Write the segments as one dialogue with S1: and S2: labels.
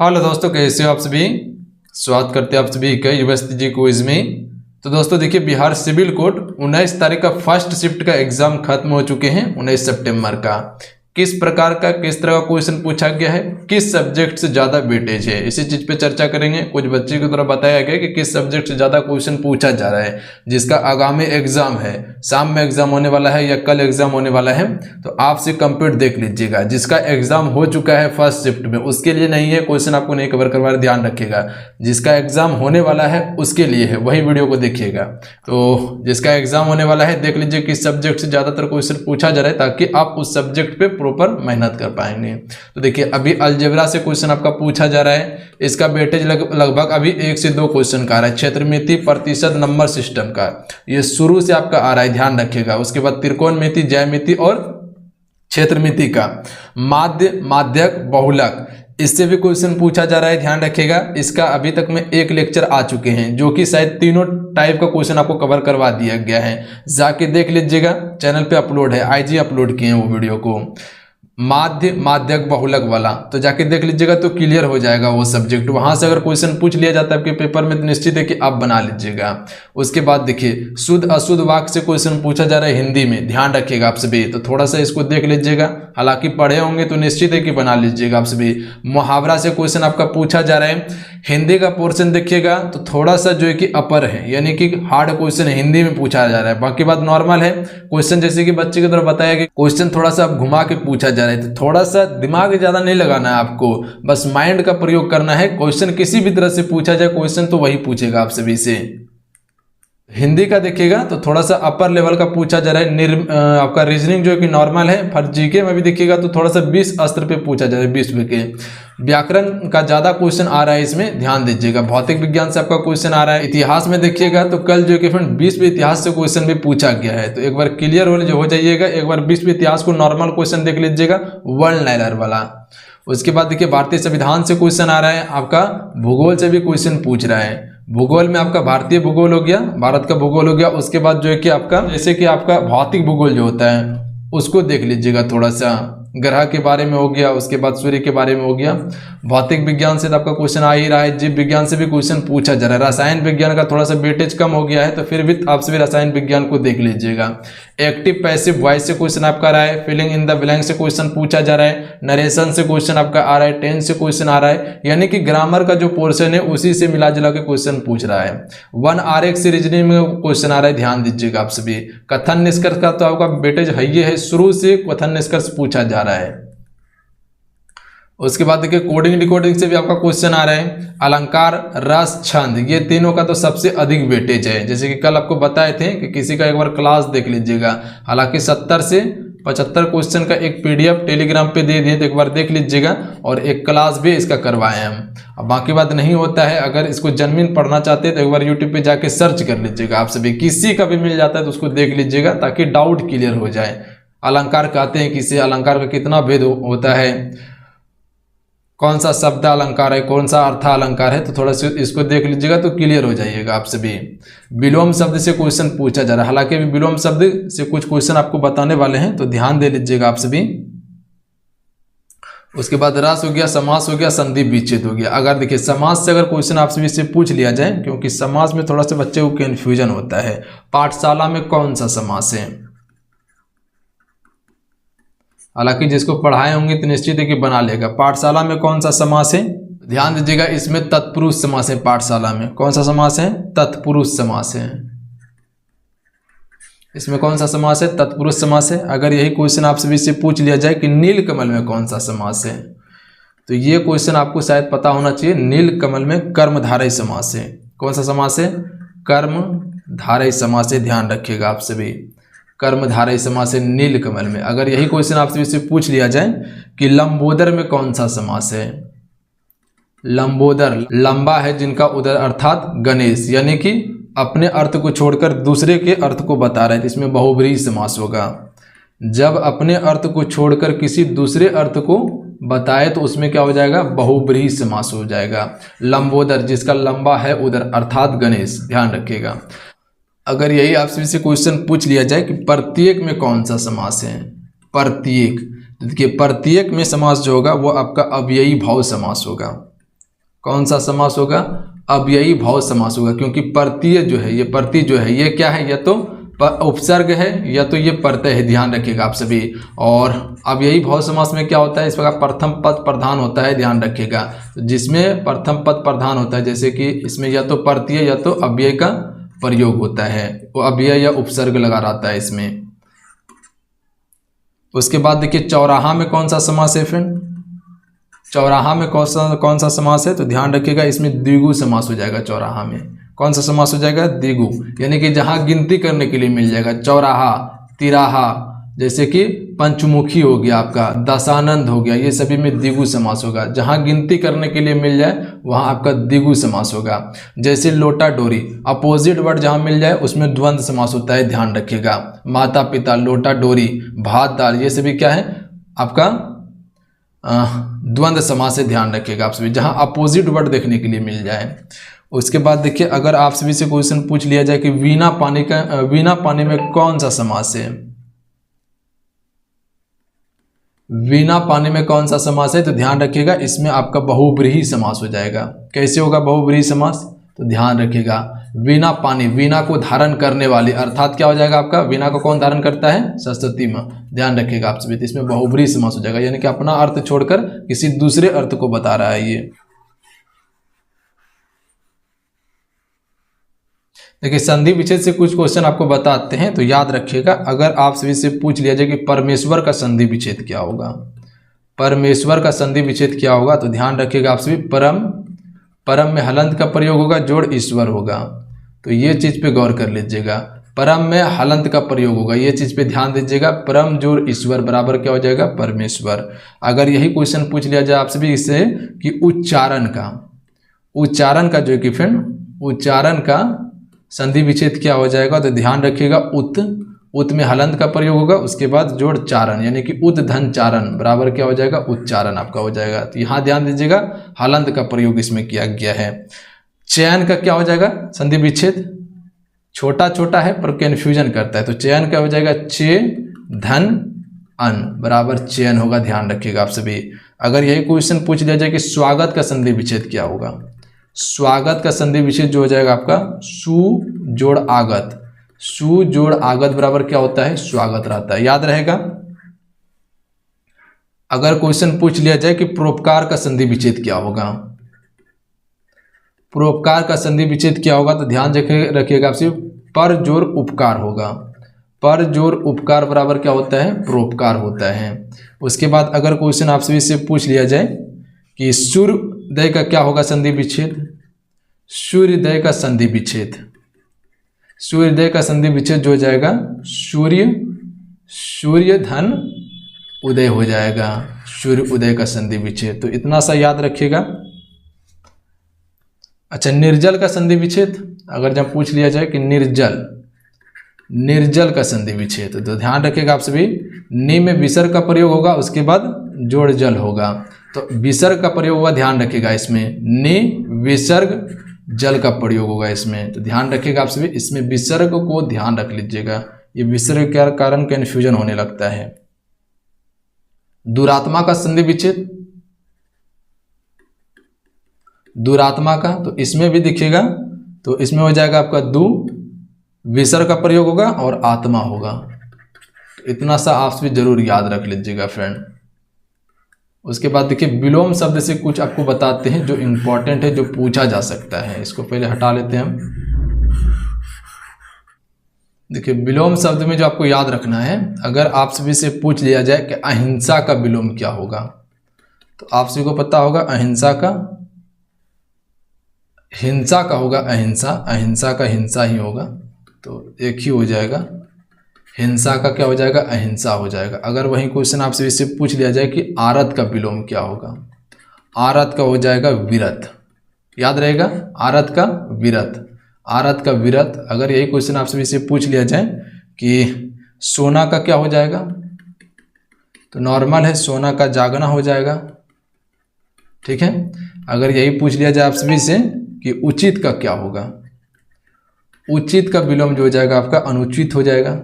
S1: Hello दोस्तों, कैसे हो आप सभी। स्वागत करते हैं आप सभी का यूनिवर्सिटी जी क्विज में। तो दोस्तों देखिए, बिहार सिविल कोड 19 तारीख का फर्स्ट शिफ्ट का एग्जाम खत्म हो चुके हैं। 19 सितंबर का किस प्रकार का किस तरह का क्वेश्चन पूछा गया है, किस सब्जेक्ट से ज़्यादा वेटेज है, इसी चीज़ पे चर्चा करेंगे। कुछ बच्चे की तरफ बताया गया कि किस सब्जेक्ट से ज़्यादा क्वेश्चन पूछा जा रहा है, जिसका आगामी एग्जाम है, शाम में एग्जाम होने वाला है या कल एग्जाम होने वाला है। तो आपसे कंप्लीट देख लीजिएगा। जिसका एग्जाम हो चुका है फर्स्ट शिफ्ट में उसके लिए नहीं है, क्वेश्चन आपको नहीं कवर करवा, ध्यान रखिएगा। जिसका एग्जाम होने वाला है उसके लिए है, वही वीडियो को देखिएगा। तो जिसका एग्जाम होने वाला है देख लीजिए किस सब्जेक्ट से ज़्यादातर क्वेश्चन पूछा जा रहा है, ताकि आप उस सब्जेक्ट पे प्रॉपर मेहनत कर पाएंगे। तो देखिए, अभी अलजेब्रा से क्वेश्चन आपका पूछा जा रहा है। इसका वेटेज लगभग अभी 1 से 2 क्वेश्चन का आ रहा है। क्षेत्रमिति, प्रतिशत, नंबर सिस्टम का ये शुरू से आपका आ रहा है, ध्यान रखिएगा। उसके बाद त्रिकोणमिति, ज्यामिति और क्षेत्रमिति का माध्य, माध्यक, बहुलक, इससे भी क्वेश्चन पूछा जा रहा है, ध्यान रखिएगा। इसका अभी तक में 1 लेक्चर आ चुके हैं, जो कि शायद तीनों टाइप का क्वेश्चन आपको कवर करवा दिया गया है। जाके देख लीजिएगा, चैनल पे अपलोड है, आईजी अपलोड किए हैं वो वीडियो को, माध्य, माध्यक, बहुलक वाला। तो जाके देख लीजिएगा तो क्लियर हो जाएगा वो सब्जेक्ट। वहां से अगर क्वेश्चन पूछ लिया जाता है आपके पेपर में तो निश्चित है कि आप बना लीजिएगा। उसके बाद देखिए, शुद्ध अशुद्ध वाक्य से क्वेश्चन पूछा जा रहा है हिंदी में, ध्यान रखिएगा आप सभी। तो थोड़ा सा इसको देख लीजिएगा, हालांकि पढ़े होंगे तो निश्चित है कि बना लीजिएगा आप सभी। मुहावरा से क्वेश्चन आपका पूछा जा रहा है। हिंदी का पोर्शन देखिएगा तो थोड़ा सा जो है कि अपर है, यानी कि हार्ड क्वेश्चन हिंदी में पूछा जा रहा है। बाकी बात नॉर्मल है क्वेश्चन, जैसे कि बच्चे की तरफ बताया कि क्वेश्चन थोड़ा सा घुमा के पूछा जा रहा है। तो थोड़ा सा दिमाग ज्यादा नहीं लगाना है आपको, बस माइंड का प्रयोग करना है। क्वेश्चन किसी भी तरह से पूछा जाए क्वेश्चन तो वही पूछेगा आप सभी से। हिंदी का देखिएगा तो थोड़ा सा अपर लेवल का पूछा जा रहा है। आपका रीजनिंग जो है कि नॉर्मल है। फर जीके में भी देखिएगा तो थोड़ा सा 20 अस्त्र पे पूछा जा रहा है, 20 के। व्याकरण का ज्यादा क्वेश्चन आ रहा है इसमें, ध्यान दीजिएगा। भौतिक विज्ञान से आपका क्वेश्चन आ रहा है। इतिहास में देखिएगा तो कल जो कि फ्रेंड 20 इतिहास से क्वेश्चन भी पूछा गया है। तो एक बार क्लियर हो जाइएगा, एक बार 20 इतिहास को नॉर्मल क्वेश्चन देख लीजिएगा, वर्ल्ड लाइनर वाला। उसके बाद देखिए, भारतीय संविधान से क्वेश्चन आ रहा है आपका। भूगोल से भी क्वेश्चन पूछ रहा है। भूगोल में आपका भारतीय भूगोल हो गया, भारत का भूगोल हो गया। उसके बाद जो है कि आपका जैसे कि आपका भौतिक भूगोल जो होता है उसको देख लीजिएगा, थोड़ा सा ग्रह के बारे में हो गया। उसके बाद सूर्य के बारे में हो गया। भौतिक विज्ञान से तो आपका क्वेश्चन आ ही रहा है। जीव विज्ञान से भी क्वेश्चन पूछा जा रहा है। रसायन विज्ञान का थोड़ा सा वेटेज कम हो गया है, तो फिर भी आप सभी रसायन विज्ञान को देख लीजिएगा। एक्टिव पैसिव वॉइस से क्वेश्चन आपका आ रहा है। फिलिंग इन द ब्लैंक से क्वेश्चन पूछा जा रहा है। नरेशन से क्वेश्चन आपका आ रहा है। टेंस से क्वेश्चन आ रहा है, यानी कि ग्रामर का जो पोर्शन है उसी से मिला जुला के क्वेश्चन पूछ रहा है। 1 RX से रीजनिंग में क्वेश्चन आ रहा है, ध्यान दीजिएगा आप सभी। कथन निष्कर्ष का तो आपका वेटेज है, शुरू से कथन निष्कर्ष पूछा जा रहा है। उसके बाद देखिए, कोडिंग डिकोडिंग से भी आपका क्वेश्चन आ रहा है। अलंकार, रस, छंद, ये तीनों का तो सबसे अधिक वेटेज है। जैसे कि कल आपको बताए थे कि किसी का एक बार क्लास देख लीजिएगा। हालांकि 70 से 75 क्वेश्चन का एक PDF टेलीग्राम पे दे दिए, तो एक बार देख लीजिएगा। और एक क्लास भी इसका करवाए हम। अब बाकी बात नहीं होता है, अगर इसको जेन्युइन पढ़ना चाहते हैं तो एक बार यूट्यूब पे जाके सर्च कर लीजिएगा आप सभी। किसी का भी मिल जाता है तो उसको देख लीजिएगा, ताकि डाउट क्लियर हो जाए। अलंकार कहते हैं किसे, अलंकार का कितना भेद होता है, कौन सा शब्द अलंकार है, कौन सा अर्थ अलंकार है, तो थोड़ा सा इसको देख लीजिएगा तो क्लियर हो जाइएगा आप सभी। विलोम शब्द से क्वेश्चन पूछा जा रहा है। हालांकि अभी विलोम शब्द से कुछ क्वेश्चन आपको बताने वाले हैं, तो ध्यान दे लीजिएगा आप सभी। उसके बाद रस हो गया, समास हो गया, संधि विच्छेद हो गया। अगर देखिए, समास से अगर क्वेश्चन आप सभी से पूछ लिया जाए, क्योंकि समास में थोड़ा सा बच्चे को कन्फ्यूजन होता है। पाठशाला में कौन सा समास है, हालांकि जिसको पढ़ाए होंगे तो निश्चित है कि बना लेगा। पाठशाला में कौन सा समास है, ध्यान दीजिएगा। इसमें तत्पुरुष समास है। पाठशाला में कौन सा समास है, तत्पुरुष समास है। इसमें कौन सा समास है, तत्पुरुष समास है। अगर यही क्वेश्चन आप सभी से पूछ लिया जाए कि नीलकमल में कौन सा समास है, तो ये क्वेश्चन आपको शायद पता होना चाहिए। नीलकमल में कर्मधारय समास है। कौन सा समास है, कर्मधारय समास है, ध्यान रखिएगा आप सभी। कर्मधारय समास है नीलकमल में। अगर यही क्वेश्चन आपसे से पूछ लिया जाए कि लंबोदर में कौन सा समास है, लंबोदर लंबा है जिनका उदर, अर्थात गणेश, यानी कि अपने अर्थ को छोड़कर दूसरे के अर्थ को बता रहे थे, इसमें बहुब्रीहि समास होगा। जब अपने अर्थ को छोड़कर किसी दूसरे अर्थ को बताए तो उसमें क्या हो जाएगा, बहुब्रीहि समास हो जाएगा। लंबोदर जिसका लंबा है उदर, अर्थात गणेश, ध्यान रखिएगा। अगर यही आपसे से क्वेश्चन पूछ लिया जाए कि प्रत्येक में कौन सा समास है, प्रत्येक, देखिए प्रत्येक में समास जो होगा वो आपका अव्ययी भाव समास होगा। कौन सा समास होगा? अव्ययी भाव समास होगा, क्योंकि प्रत्यय जो है, ये प्रत्यय जो है ये क्या है? या तो उपसर्ग है या तो ये प्रत्यय है, ध्यान रखिएगा आप सभी। और अव्ययी भाव समास में क्या होता है? इस प्रकार प्रथम पद प्रधान होता है, ध्यान रखिएगा। तो जिसमें प्रथम पद प्रधान होता है, जैसे कि इसमें या तो प्रत्यय या तो अव्यय का प्रयोग होता है, वो अव्यय या उपसर्ग लगा रहता है इसमें। उसके बाद देखिए चौराहा में कौन सा समास है फ्रेंड? चौराहा में कौन सा समास है? तो ध्यान रखिएगा, इसमें द्विगु समास हो जाएगा। चौराहा में कौन सा समास हो जाएगा? द्विगु, यानी कि जहां गिनती करने के लिए मिल जाएगा। चौराहा, तिराहा, जैसे कि पंचमुखी हो गया आपका, दशानंद हो गया, ये सभी में द्विगु समास होगा। जहां गिनती करने के लिए मिल जाए वहां आपका द्विगु समास होगा। जैसे लोटा डोरी, अपोजिट वर्ड जहां मिल जाए उसमें द्वंद्व समास होता है, ध्यान रखिएगा। माता पिता, लोटा डोरी, भात दाल, ये सभी क्या है? आपका द्वंद्व समास है, ध्यान रखिएगा आप सभी, जहां अपोजिट वर्ड देखने के लिए मिल जाए। उसके बाद देखिए, अगर आप सभी से क्वेश्चन पूछ लिया जाए कि वीणा पानी में कौन सा समास है? वीणा पानी में कौन सा समास है? तो ध्यान रखिएगा, इसमें आपका बहुब्रीहि समास हो जाएगा। कैसे होगा बहुब्रीहि समास? तो ध्यान रखिएगा, वीणा पानी, वीणा को धारण करने वाली, अर्थात क्या हो जाएगा आपका? वीणा को कौन धारण करता है? सरस्वती माँ। ध्यान रखिएगा आप सभी, इसमें बहुब्रीहि समास हो जाएगा, यानी कि अपना अर्थ छोड़कर किसी दूसरे अर्थ को बता रहा है ये। देखिए संधि विच्छेद से कुछ क्वेश्चन आपको बताते हैं, तो याद रखिएगा। अगर आप सभी से पूछ लिया जाए कि परमेश्वर का संधि विच्छेद क्या होगा, परमेश्वर का संधि विच्छेद क्या होगा, तो ध्यान रखिएगा आप सभी, परम में हलंत का प्रयोग होगा, जोड़ ईश्वर होगा। तो ये चीज पे गौर कर लीजिएगा, परम में हलंत का प्रयोग होगा, ये चीज पे ध्यान दीजिएगा। परम जोड़ ईश्वर बराबर क्या हो जाएगा? परमेश्वर। अगर यही क्वेश्चन पूछ लिया जाए आपसे भी इससे कि उच्चारण का जो कि फ्रेंड उच्चारण का संधि विच्छेद क्या हो जाएगा, तो ध्यान रखिएगा, उत में हलंत का प्रयोग होगा, उसके बाद जोड़ चारण, यानी कि उत धन चारण बराबर क्या हो जाएगा? उच्चारण आपका हो जाएगा। तो यहाँ ध्यान दीजिएगा, हलंत का प्रयोग इसमें किया गया है। चयन का क्या हो जाएगा संधि विच्छेद? छोटा छोटा है पर कंफ्यूजन करता है, तो चयन क्या हो जाएगा? चे धन अन बराबर चयन होगा, ध्यान रखिएगा आप सभी। अगर यही क्वेश्चन पूछ लिया जाए कि स्वागत का संधि विच्छेद क्या होगा, स्वागत का संधि विच्छेद जो हो जाएगा आपका सु जोड़ आगत, सु जोड़ आगत बराबर क्या होता है? स्वागत रहता है, याद रहेगा। अगर क्वेश्चन पूछ लिया जाए कि परोपकार का संधि विच्छेद क्या होगा, परोपकार का संधि विच्छेद क्या होगा, तो ध्यान रखिएगा आपसे, पर जोड़ उपकार होगा, पर जोड़ उपकार बराबर क्या होता है? परोपकार होता है। उसके बाद अगर क्वेश्चन आपसे से पूछ लिया जाए कि सूर्योदय का क्या होगा संधि विच्छेद, सूर्योदय का संधि विच्छेद, सूर्योदय का संधि विच्छेद जो हो जाएगा सूर्य धन उदय हो जाएगा, सूर्य उदय का संधि विच्छेद। तो इतना सा याद रखिएगा। अच्छा, निर्जल का संधि विच्छेद, अगर जब पूछ लिया जाए कि निर्जल का संधि विच्छेद, तो ध्यान रखिएगा आप सभी, नि में विसर्ग का प्रयोग होगा, उसके बाद जोड़ जल होगा, तो विसर्ग का प्रयोग होगा, ध्यान रखिएगा इसमें, नि विसर्ग जल का प्रयोग होगा इसमें। तो ध्यान रखिएगा आप सभी, इसमें विसर्ग को ध्यान रख लीजिएगा, ये विसर्ग के कारण कंफ्यूजन होने लगता है। दुरात्मा का संधि विच्छेद, दुरात्मा का, तो इसमें भी दिखेगा, तो इसमें हो जाएगा आपका दु, विसर्ग का प्रयोग होगा और आत्मा होगा। तो इतना सा आप भी जरूर याद रख लीजिएगा फ्रेंड। उसके बाद देखिए विलोम शब्द से कुछ आपको बताते हैं जो इंपॉर्टेंट है, जो पूछा जा सकता है। इसको पहले हटा लेते हैं हम। देखिए विलोम शब्द में जो आपको याद रखना है, अगर आप सभी से पूछ लिया जाए कि अहिंसा का विलोम क्या होगा, तो आप सभी को पता होगा अहिंसा का हिंसा का होगा अहिंसा, अहिंसा का हिंसा ही होगा, तो एक ही हो जाएगा। हिंसा का क्या हो जाएगा? अहिंसा हो जाएगा। अगर वही क्वेश्चन आपसे इससे पूछ लिया जाए कि आरत का विलोम क्या होगा, आरत का हो जाएगा विरत, याद रहेगा, आरत का विरत, आरत का विरत। अगर यही क्वेश्चन आपसे इससे पूछ लिया जाए कि सोना का क्या हो जाएगा, तो नॉर्मल है, सोना का जागना हो जाएगा, ठीक है। अगर यही पूछ लिया जाए आपसे से कि उचित का क्या होगा, उचित का विलोम जो हो जाएगा आपका अनुचित हो जाएगा,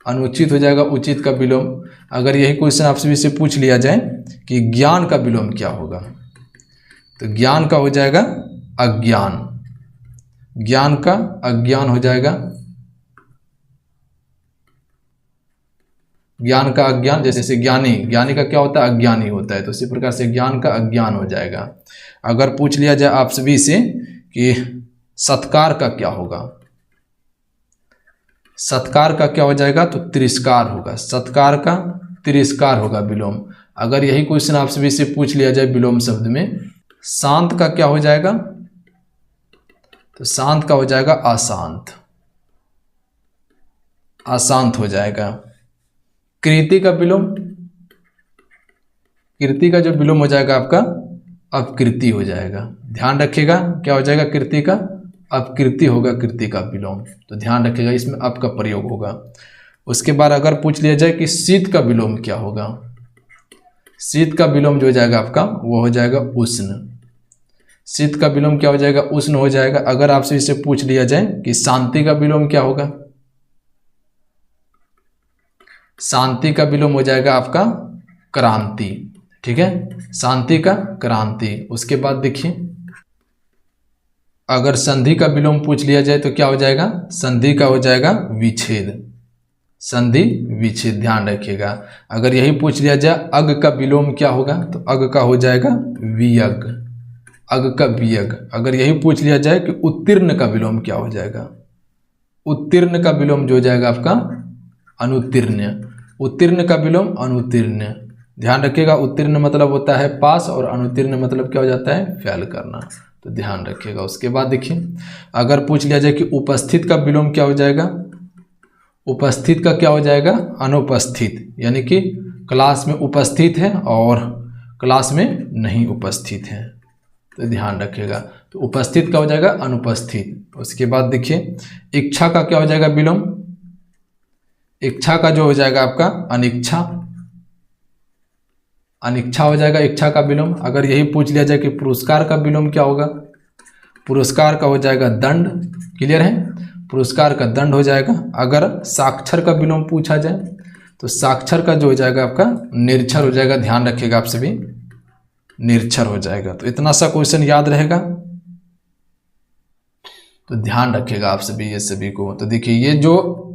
S1: अनुचित हो जाएगा उचित का विलोम। अगर यही क्वेश्चन आपसे भी से पूछ लिया जाए कि ज्ञान का विलोम क्या होगा, तो ज्ञान का हो जाएगा अज्ञान, ज्ञान का अज्ञान हो जाएगा, ज्ञान का अज्ञान। जैसे ज्ञानी, ज्ञानी का क्या होता है? अज्ञानी होता है। तो इसी प्रकार से ज्ञान का अज्ञान हो जाएगा। अगर पूछ लिया जाए आप सभी से कि सत्कार का क्या होगा, सत्कार का क्या हो जाएगा? तो तिरस्कार होगा, सत्कार का तिरस्कार होगा, विलोम। अगर यही क्वेश्चन आप सभी से पूछ लिया जाए विलोम शब्द में, शांत का क्या हो जाएगा? तो शांत का हो जाएगा अशांत, अशांत हो जाएगा। कृति का विलोम, कृति का जो विलोम हो जाएगा आपका अपकृति हो जाएगा। ध्यान रखिएगा, क्या हो जाएगा? कृति का अपकृति होगा, कृति का विलोम। तो ध्यान रखिएगा, इसमें अप का प्रयोग होगा। उसके बाद अगर पूछ लिया जाए कि शीत का विलोम क्या होगा, शीत का विलोम जो हो जाएगा आपका वो हो जाएगा उष्ण। शीत का विलोम क्या हो जाएगा? उष्ण हो जाएगा। अगर आपसे इसे पूछ लिया जाए कि शांति का विलोम क्या होगा, शांति का विलोम हो जाएगा आपका क्रांति। ठीक है, शांति का क्रांति। उसके बाद देखिए, अगर संधि का विलोम पूछ लिया जाए तो क्या हो जाएगा? संधि का हो जाएगा विच्छेद, संधि विच्छेद। ध्यान रखिएगा। अगर यही पूछ लिया जाए अग का विलोम क्या होगा, तो अग का हो जाएगा वियग, अग का वियग। अगर यही पूछ लिया जाए कि उत्तीर्ण का विलोम क्या हो जाएगा, उत्तीर्ण का विलोम जो हो जाएगा आपका अनुत्तीर्ण, उत्तीर्ण का विलोम अनुत्तीर्ण। ध्यान रखिएगा, उत्तीर्ण मतलब होता है पास और अनुत्तीर्ण मतलब क्या हो जाता है? फेल करना। तो ध्यान रखिएगा। उसके बाद देखिए, अगर पूछ लिया जाए कि उपस्थित का विलोम क्या हो जाएगा, उपस्थित का क्या हो जाएगा? अनुपस्थित, यानी कि क्लास में उपस्थित है और क्लास में नहीं उपस्थित है। तो ध्यान रखिएगा। तो उपस्थित का हो जाएगा अनुपस्थित। उसके बाद देखिए, इच्छा का क्या हो जाएगा विलोम? इच्छा का जो हो जाएगा आपका अनिच्छा, अनिच्छा हो जाएगा इच्छा का विलोम। अगर यही पूछ लिया जाए कि पुरस्कार का विलोम क्या होगा, पुरस्कार का हो जाएगा दंड। क्लियर है, पुरस्कार का दंड हो जाएगा। अगर साक्षर का विलोम पूछा जाए तो साक्षर का जो हो जाएगा आपका निरक्षर हो जाएगा। ध्यान रखिएगा आप सभी, निरक्षर हो जाएगा। तो इतना सा क्वेश्चन याद रहेगा, तो ध्यान रखिएगा आप सभी ये सभी को। तो देखिए, ये जो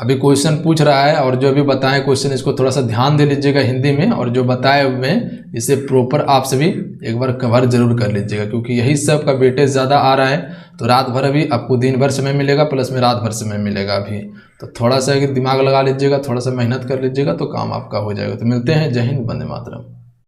S1: अभी क्वेश्चन पूछ रहा है और जो अभी बताए क्वेश्चन, इसको थोड़ा सा ध्यान दे लीजिएगा हिंदी में, और जो बताए हुए इसे प्रॉपर आप सभी एक बार कवर जरूर कर लीजिएगा, क्योंकि यही सब का वेटेज ज़्यादा आ रहा है। तो रात भर अभी आपको दिन भर समय मिलेगा, प्लस में रात भर समय मिलेगा अभी। तो थोड़ा सा दिमाग लगा लीजिएगा, थोड़ा सा मेहनत कर लीजिएगा, तो काम आपका हो जाएगा। तो मिलते हैं, जय हिंद, वंदे मातरम।